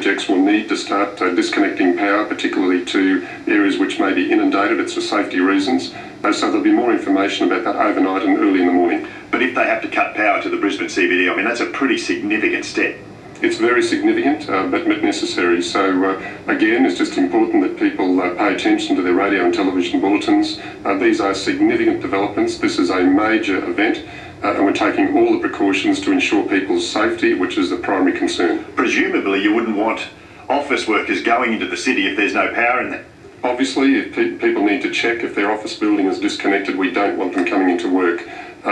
projects will need to start disconnecting power, particularly to areas which may be inundated. It's for safety reasons. So there'll be more information about that overnight and early in the morning. But if they have to cut power to the Brisbane CBD, I mean, that's a pretty significant step. It's very significant, but necessary. So again, it's just important that people pay attention to their radio and television bulletins. These are significant developments. This is a major event, and we're taking all the precautions to ensure people's safety, which is the primary concern. Presumably, you wouldn't want office workers going into the city if there's no power in there. Obviously, if people need to check if their office building is disconnected, we don't want them coming into work.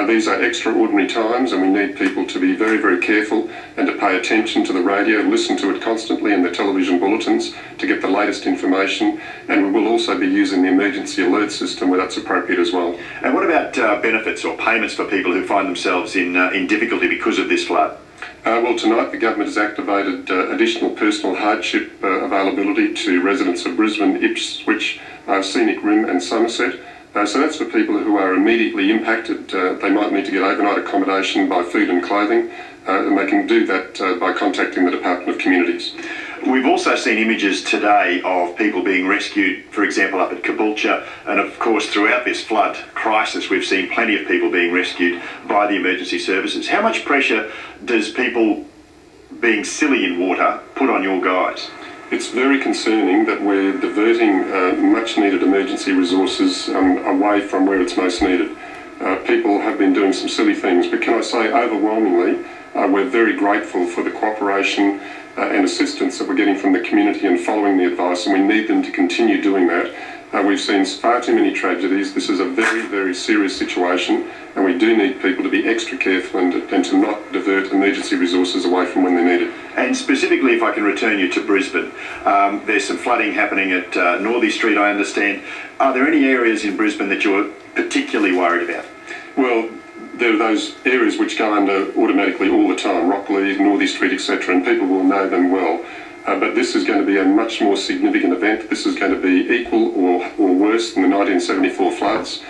These are extraordinary times, and we need people to be very, very careful and to pay attention to the radio, listen to it constantly, and the television bulletins to get the latest information. And we will also be using the emergency alert system where that's appropriate as well. And what about benefits or payments for people who find themselves in difficulty because of this flood? Well, tonight the government has activated additional personal hardship availability to residents of Brisbane, Ipswich, Scenic Rim and Somerset. So that's for people who are immediately impacted. They might need to get overnight accommodation, buy food and clothing, and they can do that by contacting the Department of Communities. We've also seen images today of people being rescued, for example, up at Caboolture, and of course throughout this flood crisis we've seen plenty of people being rescued by the emergency services. How much pressure does people being silly in water put on your guys? It's very concerning that we're diverting much needed emergency resources away from where it's most needed. People have been doing some silly things, but can I say overwhelmingly we're very grateful for the cooperation and assistance that we're getting from the community and following the advice, and we need them to continue doing that. We've seen far too many tragedies. This is a very, very serious situation, and we do need people to be extra careful and to not divert emergency resources away from when they're needed. And specifically, if I can return you to Brisbane, there's some flooding happening at Northey Street, I understand. Are there any areas in Brisbane that you're particularly worried about? Well, there are those areas which go under automatically all the time, Rockley, Northey Street, etc., and people will know them well. But this is going to be a much more significant event. This is going to be equal or worse than the 1974 floods.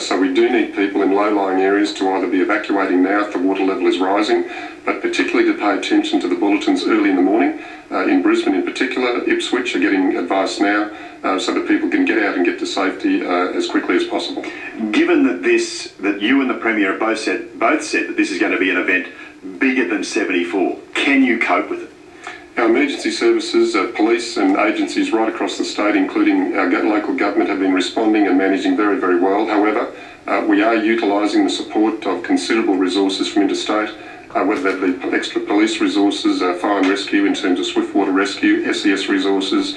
So we do need people in low-lying areas to either be evacuating now if the water level is rising, but particularly to pay attention to the bulletins early in the morning. In Brisbane in particular, Ipswich are getting advice now so that people can get out and get to safety as quickly as possible. Given that you and the Premier have both said that this is going to be an event bigger than 74, can you cope with it? Our emergency services, police and agencies right across the state, including our local government, have been responding and managing very, very well. However, we are utilising the support of considerable resources from interstate, whether that be extra police resources, fire and rescue in terms of swift water rescue, SES resources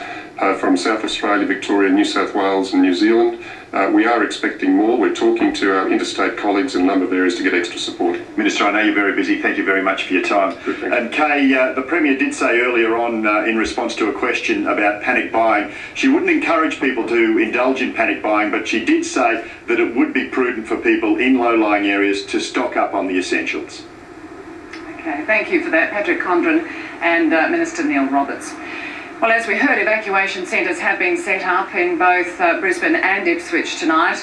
from South Australia, Victoria, New South Wales and New Zealand. We are expecting more. We're talking to our interstate colleagues in a number of areas to get extra support. Minister, I know you're very busy. Thank you very much for your time. And Kay, the Premier did say earlier on in response to a question about panic buying, she wouldn't encourage people to indulge in panic buying, but she did say that it would be prudent for people in low-lying areas to stock up on the essentials. Okay, thank you for that, Patrick Condren and Minister Neil Roberts. Well, as we heard, evacuation centres have been set up in both Brisbane and Ipswich tonight.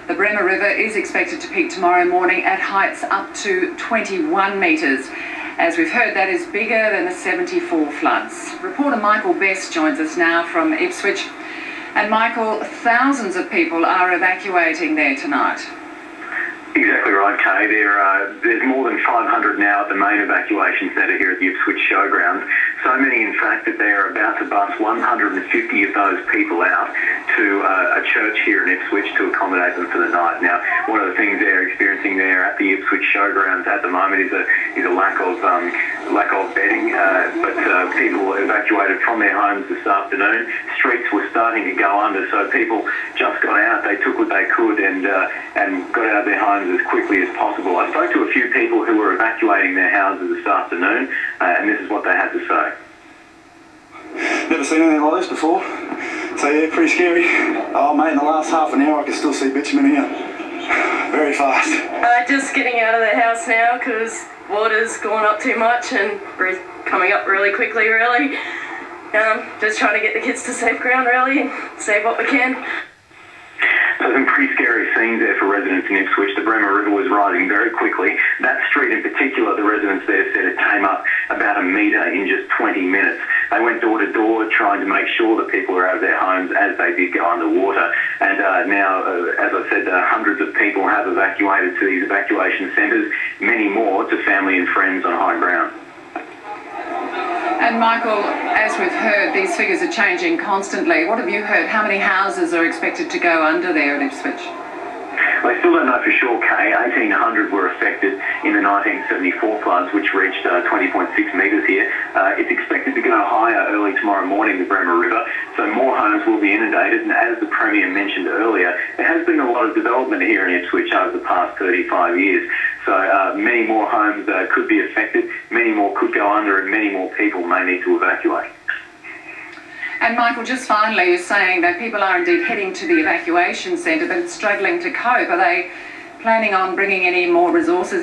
The Bremer River is expected to peak tomorrow morning at heights up to 21 metres. As we've heard, that is bigger than the 74 floods. Reporter Michael Best joins us now from Ipswich. And Michael, thousands of people are evacuating there tonight. Exactly right, Kay. There's more than 500 now at the main evacuation centre here at the Ipswich Showground. So many, in fact, that they're about to bus 150 of those people out to a church here in Ipswich to accommodate them for the night. Now, one of the things they're experiencing there at the Ipswich Showgrounds at the moment is a lack of bedding. But people evacuated from their homes this afternoon. Streets were starting to go under, so people just got out. They took what they could and got out of their homes as quickly as possible. I spoke to a few people who were evacuating their houses this afternoon, and this is what they had to say. Never seen anything like this before, so yeah, pretty scary. Oh mate, in the last half an hour I can still see bitumen here. Very fast. Just getting out of the house now because water's gone up too much and we're coming up really quickly, really. Just trying to get the kids to safe ground, really, and save what we can. So some pretty scary scenes there for residents in Ipswich. The Bremer River was rising very quickly. That street in particular, the residents there said it came up about a metre in just 20 minutes. They went door to door trying to make sure that people were out of their homes as they did go underwater. And now, as I said, hundreds of people have evacuated to these evacuation centres, many more to family and friends on high ground. And Michael, as we've heard, these figures are changing constantly. What have you heard? How many houses are expected to go under there at Ipswich? I still don't know for sure, Kay. 1,800 were affected in the 1974 floods, which reached 20.6 metres here. It's expected to go higher early tomorrow morning, the Bremer River, so more homes will be inundated. And as the Premier mentioned earlier, there has been a lot of development here in Ipswich over the past 35 years. So many more homes could be affected, many more could go under, and many more people may need to evacuate. And Michael, just finally, you're saying that people are indeed heading to the evacuation centre but struggling to cope. Are they planning on bringing any more resources